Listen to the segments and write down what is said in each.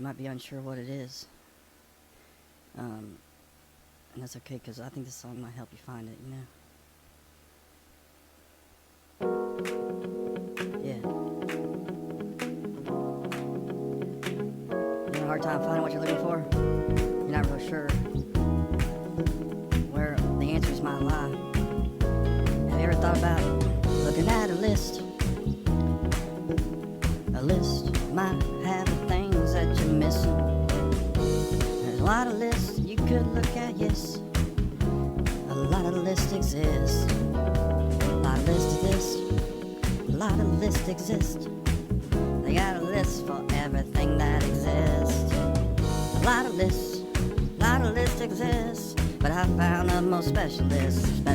might be unsure what it is. And that's okay, because I think this song might help you find it, Yeah. You have a hard time finding what you're looking for? You're not real sure where the answers might lie. Have you ever thought about looking at a list? A list might have the things that you're missing. There's a lot of lists you could look at, yes. A lot of lists exist. A lot of lists exist. A lot of lists exist. They got a list for everything that exists. A lot of lists exist. But I found the most specialist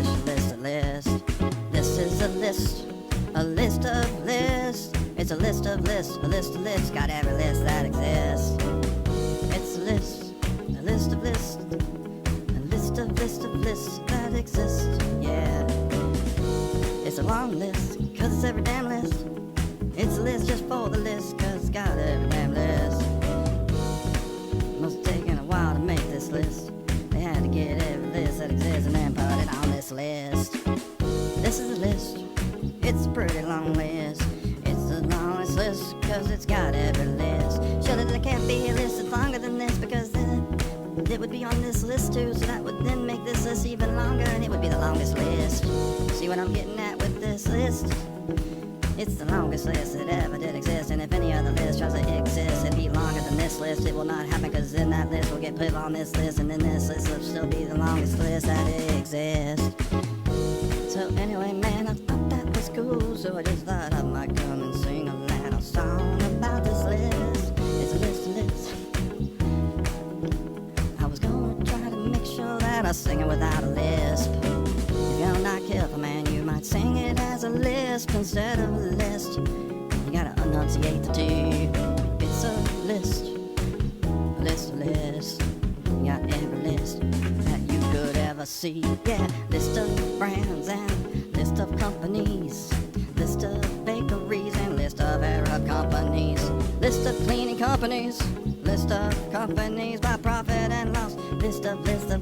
list. This is a list of lists. It's a list of lists, a list of lists, got every list that exists. It's a list of lists, a list of lists that exist, yeah. It's a long list, cause it's every damn list. It's a list just for the list, cause it's got every damn list. Must have taken a while to make this list. They had to get every list that exists and then put it on this list. This is a list, it's a pretty long list. It's the longest list, cause it's got every list. Surely there can't be a list that's longer than this, because then it would be on this list too. So that would then make this list even longer, and it would be the longest list. See what I'm getting at with this list? It's the longest list that ever did exist. And if any other list tries to exist and be longer than this list, it will not happen, cause then that list will get put on this list, and then this list will still be the longest list that exists. So anyway, man, I thought that was cool, so I just thought I might come and sing a little song about this list. It's a list of lists. I was gonna try to make sure that I sing it without a lisp. If you're not careful, man, you might sing it as a lisp instead of a list. You gotta enunciate the T. It's a list of lists. You got every list that you could ever see, yeah. List of brands and list of companies, list of bakeries and list of Arab companies, list of cleaning companies, list of companies by profit and loss, list of lists.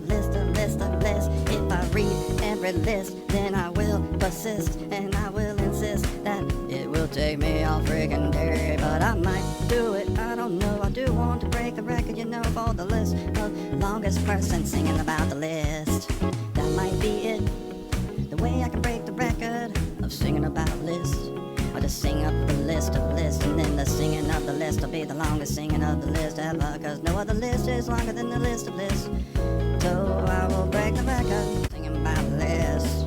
If I read every list, then I will persist, and I will insist that it will take me all friggin' day. But I might do it, I don't know. I do want to break the record, for the list of longest person singing about the list. That might be it, the way I can break the record of singing about lists. Or just sing up the list of lists, and then the singing of the list will be the longest singing of the list ever, cause no other list is longer than the list of lists. So I will break the record singing about the list.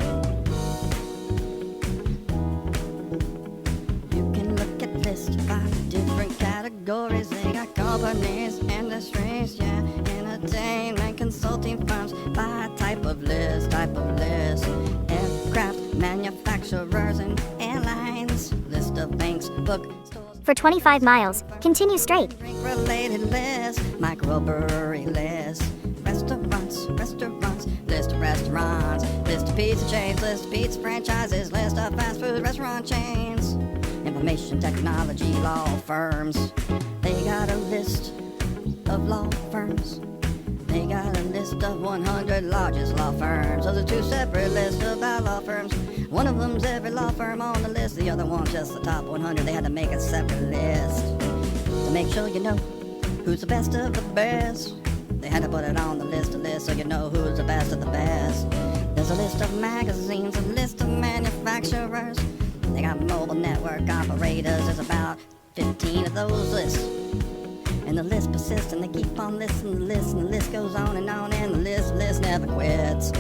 You can look at lists by different categories. They got companies, industries, yeah, entertainment, consulting firms by type of list. Aircraft manufacturers and airlines, list of banks, bookstores. For 25 miles, continue straight. Drink-related list, microbrewery list, restaurants, list of restaurants, list of pizza chains, list of pizza franchises, list of fast food restaurant chains, information technology law firms. They got a list of law firms. They got a list of 100 largest law firms. Those are two separate lists about law firms. One of them's every law firm on the list, the other one's just the top 100. They had to make a separate list to make sure you know who's the best of the best. They had to put it on the list so you know who's the best of the best. There's a list of magazines, a list of manufacturers. They got mobile network operators. There's about 15 of those lists. And the list persists, and they keep on listing the list, and the list goes on, and the list never quits.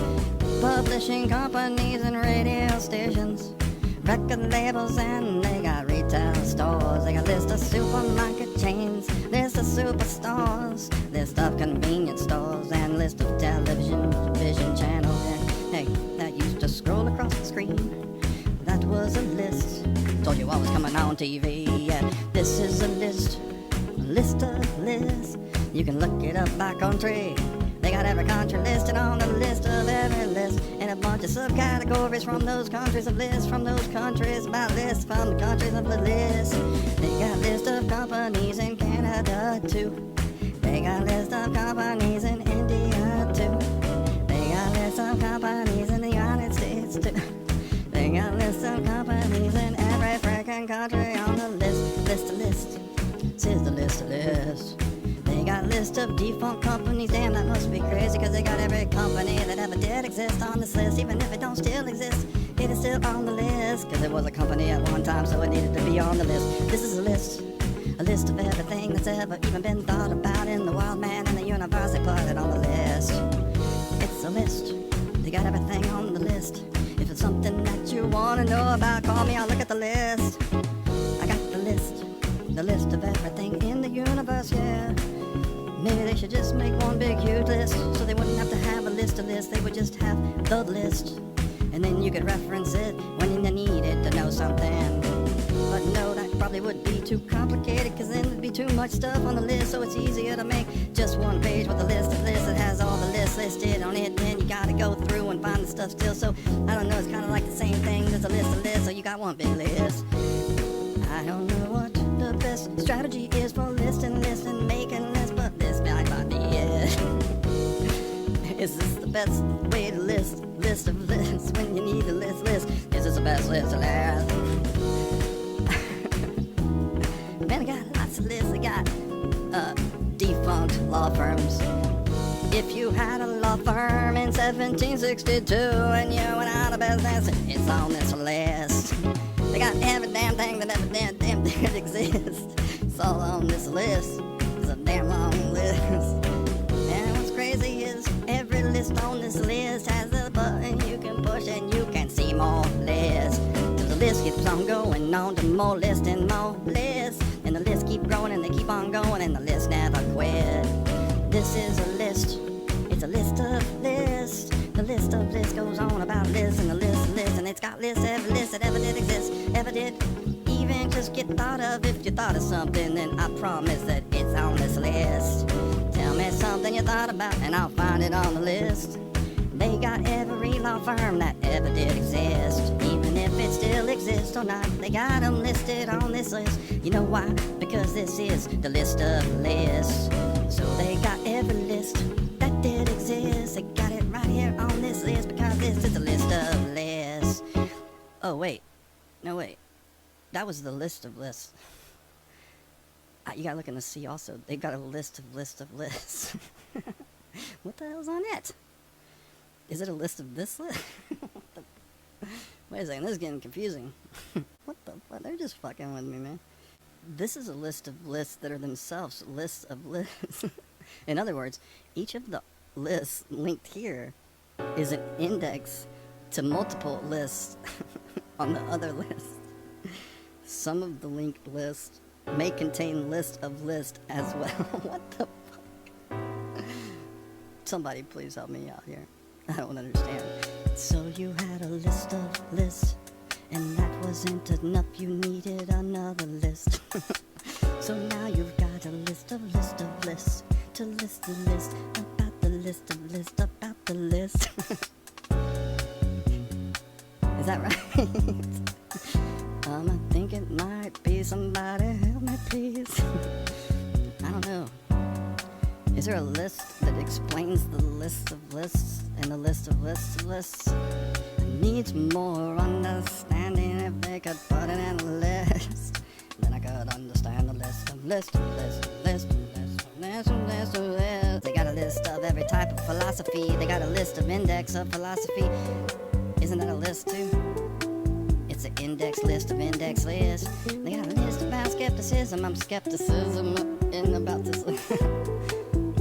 Publishing companies and radio stations, record labels, and they got retail stores. They got list of supermarket chains, list of superstores, list of convenience stores, and list of television channels. And hey, that used to scroll across the screen. That was a list. Told you what was coming on TV. Yeah, this is a list of lists. You can look it up by country. They got got every country listed on the list of every list, and a bunch of subcategories from those countries of lists, from those countries about lists, from the countries of the list. They got a list of companies in Canada too. They got a list of companies in India too. They got a list of companies in the United States too. They got a list of companies in every freaking country on the list. List. Says the list. They got a list of defunct companies. Damn, that must be crazy, cause they got every company that ever did exist on this list. Even if it don't still exist, it is still on the list, cause it was a company at one time, so it needed to be on the list. This is a list of everything that's ever even been thought about in the world, man, and the universe. They put it on the list. It's a list. They got everything on the list. If it's something that you wanna know about, call me, I'll look at the list. I got the list of everything in the universe, yeah. Maybe they should just make one big huge list, so they wouldn't have to have a list of lists, they would just have the list. And then you could reference it when you needed to know something. But no, that probably would be too complicated, cause then there'd be too much stuff on the list, so it's easier to make just one page with a list of lists that has all the lists listed on it. Then you gotta go through and find the stuff still, so I don't know, it's kinda like the same thing. There's a list of lists, so you got one big list. I don't know what the best strategy is for listing making lists, but this might be it. Is this the best way to list of lists when you need a list? Is this the best list to last? Man, I got lots of lists. I got defunct law firms. If you had a law firm in 1762 and you went out of business, it's on this list. They got every damn thing that ever damn did exist. It's all on this list. It's a damn long list. And what's crazy is every list on this list has a button you can push and you can see more lists. So the list keeps on going on to more lists and more lists. And the lists keep growing and they keep on going and the list never quit. This is a list. It's a list of lists. The list of lists goes on about lists and the list, and it's got lists, every list that ever did exist, ever did even just get thought of. If you thought of something, then I promise that it's on this list. Tell me something you thought about and I'll find it on the list. They got every law firm that ever did exist, even if it still exists or not. They got them listed on this list. You know why? Because this is the list of lists. So they got every list that did exist. They got it right here on this list because this is the list of lists. Oh wait, no wait, that was the list of lists. You gotta look in the C also. They got a list of lists. What the hell's on it? Is it a list of this list? Wait a second, this is getting confusing. What the fuck? They're just fucking with me, man. This is a list of lists that are themselves lists of lists. In other words, each of the lists linked here is an index to multiple lists on the other list. Some of the linked lists may contain list of lists as well. What the fuck? Somebody please help me out here. I don't understand. So you had a list of lists, and that wasn't enough, you needed another list. So now you've got a list of lists, to list the list, about the list of list, about the list. Is that right? I think it might be. Somebody help me please. I don't know. Is there a list that explains the list of lists and the list of lists of lists? Needs more understanding. If they could put it in a list, then I could understand the list of list of list of list of list of list of list of list. They got a list of every type of philosophy. They got a list of index of philosophy. Isn't that a list too? It's an index list of index lists. They got a list about skepticism. I'm skepticism in about this list.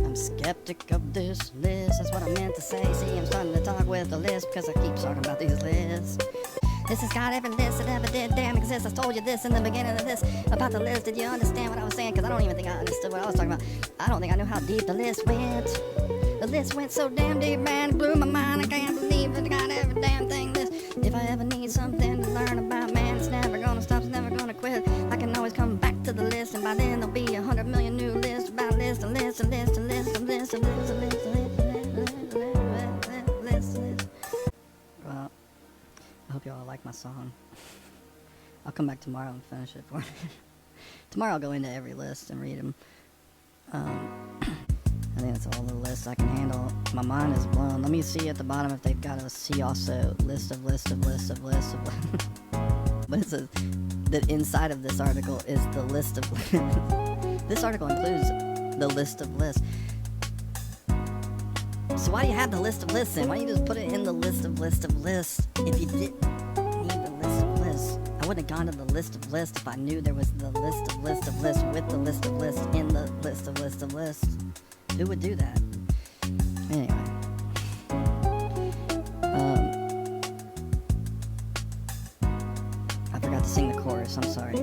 I'm skeptic of this list. That's what I meant to say. See, I'm starting to talk with the list because I keep talking about these lists. This has got every list that ever did damn exist. I told you this in the beginning of this about the list. Did you understand what I was saying? Because I don't even think I understood what I was talking about. I don't think I knew how deep the list went. The list went so damn deep, man, it blew my mind. I can't believe that I got every damn thing list. If I ever need something to learn about, man, it's never gonna stop, it's never gonna quit. I can always come back to the list, and by then there'll be 100 million new lists about lists and lists and lists and lists and lists and lists and lists and lists and lists. like my song. I'll come back tomorrow and finish it for you. Tomorrow I'll go into every list and read them. I think that's all the lists I can handle. My mind is blown. Let me see at the bottom if they've got a see also list of. But it says that inside of this article is the list of lists. This article includes the list of lists. So why do you have the list of lists then? Why don't you just put it in the list of lists if you didn't need the list of lists? I wouldn't have gone to the list of lists if I knew there was the list of lists with the list of lists in the list of lists. Who would do that? Anyway. I forgot to sing the chorus, I'm sorry.